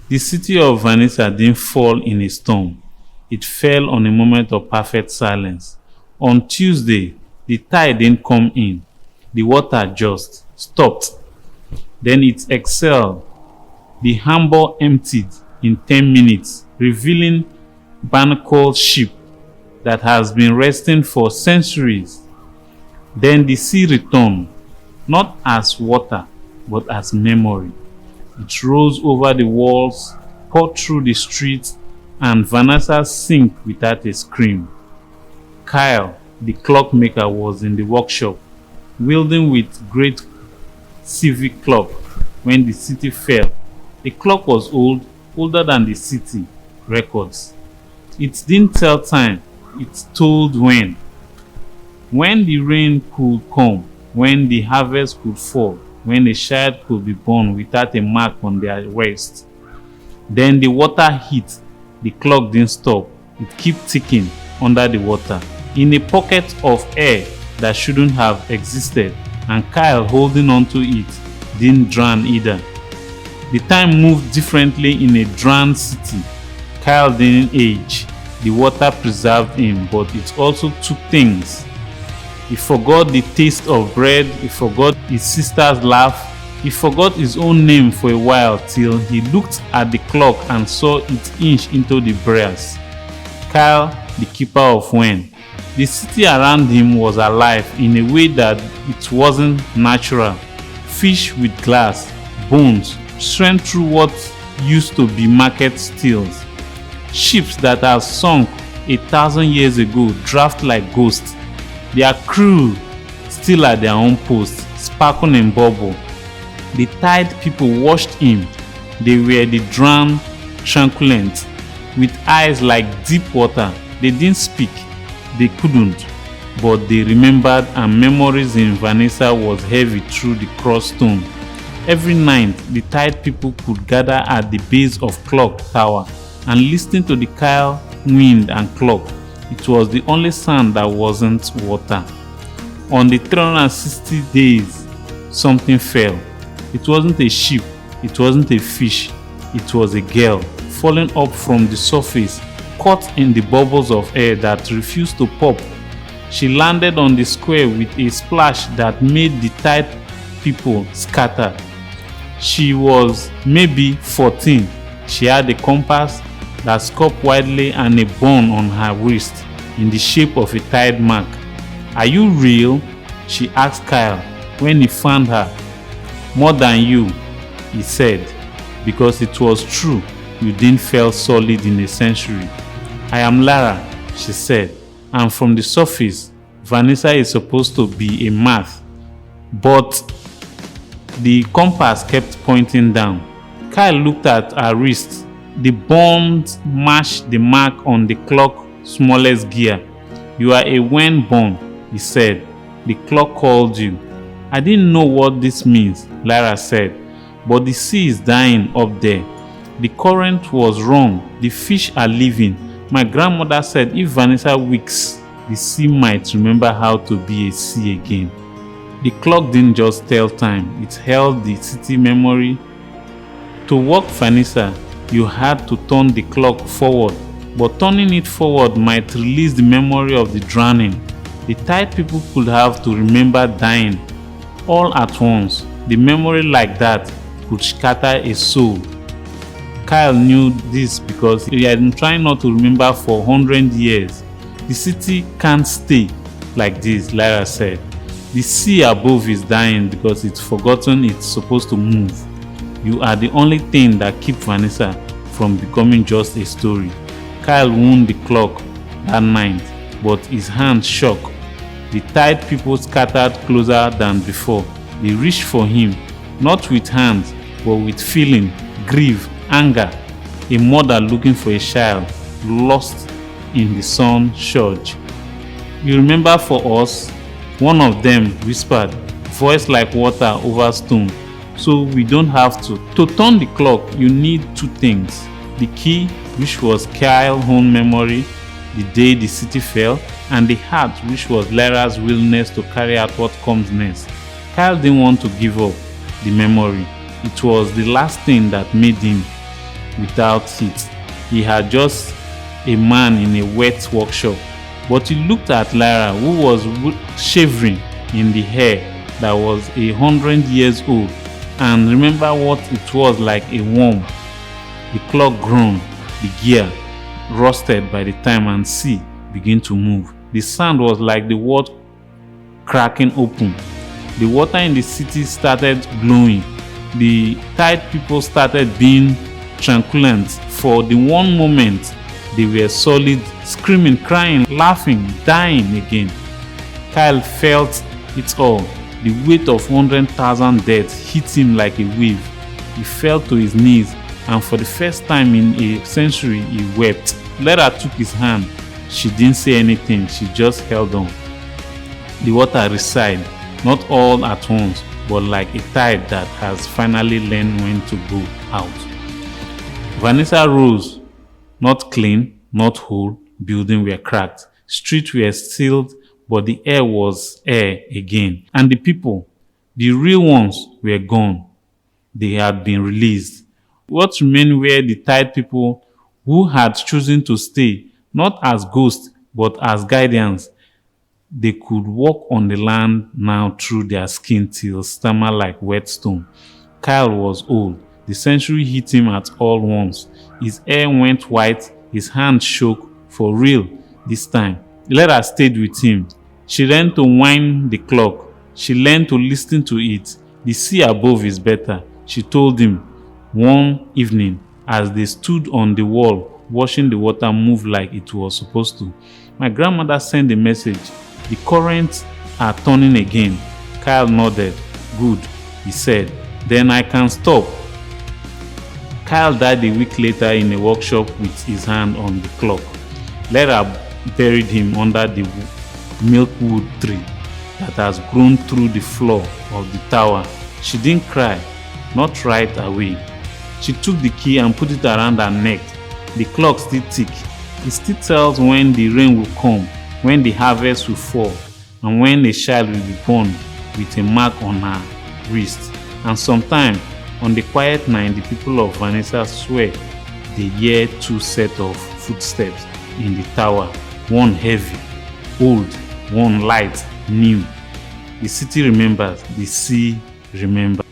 The city of Vanessa didn't fall in a storm. It fell on a moment of perfect silence. On Tuesday, the tide didn't come in. The water just stopped. Then it exhaled. The Hamburg emptied in 10 minutes, revealing barnacled ship that has been resting for centuries. Then the sea returned, not as water, but as memory. It rose over the walls, poured through the streets, and Vanessa sank without a scream. Kyle, the clockmaker, was in the workshop, wielding with great civic clock when the city fell. The clock was old, older than the city records. It didn't tell time, it told when. When the rain could come, when the harvest could fall, when a child could be born without a mark on their waist. Then the water hit. The clock didn't stop. It kept ticking under the water, in a pocket of air that shouldn't have existed, and Kyle, holding onto it, didn't drown either. The time moved differently in a drowned city. Kyle didn't age. The water preserved him, but it also took things. He forgot the taste of bread, he forgot his sister's laugh, he forgot his own name for a while till he looked at the clock and saw it inch into the brass. Kyle, the keeper of when. The city around him was alive in a way that it wasn't natural. Fish with glass, bones, strength through what used to be market stills. Ships that have sunk 1,000 years ago draft like ghosts. Their crew still at their own post, sparkling and bubble. The tide people watched him. They were the drowned truculent, with eyes like deep water. They didn't speak, they couldn't, but they remembered, and memories in Vanessa was heavy through the crossed stone. Every night, the tide people could gather at the base of clock tower and listen to the Kyle, wind and clock. It was the only sound that wasn't water. On the 360 days, something fell. It wasn't a ship, it wasn't a fish, it was a girl falling up from the surface, caught in the bubbles of air that refused to pop. She landed on the square with a splash that made the tide people scatter. She was maybe 14. She had a compass that scoped widely and a bone on her wrist in the shape of a tide mark. "Are you real?" she asked Kyle when he found her. "More than you," he said, "because it was true. You didn't feel solid in a century." "I am Lara," she said, "and from the surface, Vanessa is supposed to be a math." But the compass kept pointing down. Kyle looked at her wrist. The bones matched the mark on the clock's smallest gear. "You are a Wen born," he said. "The clock called you." "I didn't know what this means," Lara said, "but the sea is dying up there. The current was wrong. The fish are living. My grandmother said if Vanessa wakes, the sea might remember how to be a sea again." The clock didn't just tell time, it held the city memory. To work Vanessa, you had to turn the clock forward, but turning it forward might release the memory of the drowning. The tide people could have to remember dying all at once. The memory like that could scatter a soul. Kyle knew this because he had been trying not to remember for 100 years. "The city can't stay like this," Lara said. "The sea above is dying because it's forgotten it's supposed to move. You are the only thing that keeps Vanessa from becoming just a story." Kyle wound the clock that night, but his hands shook. The tide people scattered closer than before. They reached for him, not with hands, but with feeling, grief, anger. A mother looking for a child, lost in the sun surge. "You remember for us?" one of them whispered, voice like water over stone. "So we don't have to. To turn the clock, you need two things. The key, which was Kyle's own memory, the day the city fell, and the heart, which was Lara's willingness to carry out what comes next." Kyle didn't want to give up the memory. It was the last thing that made him. without heat. He had just a man in a wet workshop. But he looked at Lyra, who was shivering in the hair that was 100 years old, and remember what it was like a worm. The clock groaned, the gear rusted by the time, and sea began to move. The sound was like the world cracking open. The water in the city started glowing. The tired people started being truculent. For the one moment, they were solid, screaming, crying, laughing, dying again. Kyle felt it all. The weight of 100,000 deaths hit him like a wave. He fell to his knees, and for the first time in a century, he wept. Lyra took his hand. She didn't say anything. She just held on. The water receded, not all at once, but like a tide that has finally learned when to go out. Vanessa rose. Not clean, not whole. Buildings were cracked. Streets were sealed, but the air was air again. And the people, the real ones, were gone. They had been released. What remained were the tired people who had chosen to stay, not as ghosts, but as guardians. They could walk on the land now through their skin till stammer like whetstone. Kyle was old. The century hit him at all once. His hair went white, his hand shook, for real this time. Lyra stayed with him. She learned to wind the clock. She learned to listen to it. The sea above is better, she told him one evening as they stood on the wall watching the water move like it was supposed to. My grandmother sent a message. The currents are turning again. Kyle nodded. Good, he said. Then I can stop. Kyle died a week later in a workshop with his hand on the clock. Lyra buried him under the milkwood tree that has grown through the floor of the tower. She didn't cry, not right away. She took the key and put it around her neck. The clock still ticked. It still tells when the rain will come, when the harvest will fall, and when a child will be born with a mark on her wrist. And sometime on the quiet night, the people of Vanessa swear they hear two sets of footsteps in the tower, one heavy, old, one light, new. The city remembers, the sea remembers.